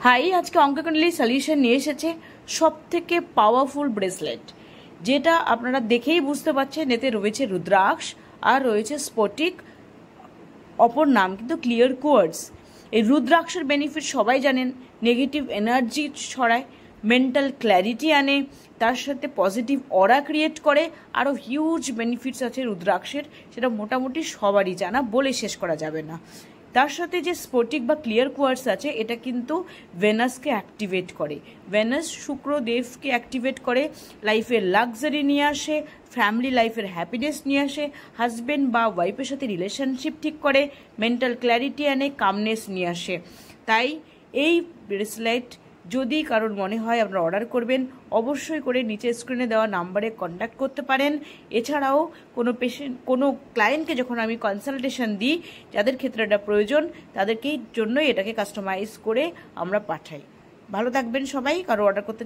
High, আজকে অঙ্ককুণ্ডলী solution নিয়ে এসেছে সব থেকে পাওয়ারফুল ব্রেসলেট, যেটা আপনারা দেখেই বুঝতে পারছেন। এতে রয়েছে রুদ্রাক্ষ আর রয়েছে স্ফটিক, অপর নাম কিন্তু ক্লিয়ার কোয়ার্টজ। এই রুদ্রাক্ষের বেনিফিট সবাই জানেন, নেগেটিভ এনার্জি ছড়ায়, মেন্টাল ক্ল্যারিটি আনে, তার সাথে পজিটিভ অরা ক্রিয়েট করে। আরও হিউজ বেনিফিটস আছে রুদ্রাক্ষের, সেটা মোটামুটি সবারই জানা, বলে শেষ করা যাবে না। তার সাথে যে স্ফটিক বা ক্লিয়ার কোয়ার্টজ আছে, এটা কিন্তু ভেনাসকে অ্যাক্টিভেট করে। ভেনাস শুক্রদেবকে অ্যাক্টিভেট করে, লাইফের লাক্সারি নিয়ে আসে, ফ্যামিলি লাইফের হ্যাপিনেস নিয়ে আসে, হাজব্যান্ড বা ওয়াইফের সাথে রিলেশনশিপ ঠিক করে, মেন্টাল ক্ল্যারিটি আনে, কামনেস নিয়ে আসে। তাই এই ব্রেসলেট যদি কারোর মনে হয় আপনারা অর্ডার করবেন, অবশ্যই করে নিচে স্ক্রিনে দেওয়া নাম্বারে কন্ট্যাক্ট করতে পারেন। এছাড়াও কোনো ক্লায়েন্টকে যখন আমি কনসালটেশন দিই, যাদের ক্ষেত্রে এটা প্রয়োজন, তাদেরকেই জন্যই এটাকে কাস্টমাইজ করে আমরা পাঠাই। ভালো থাকবেন সবাই। কারো অর্ডার করতে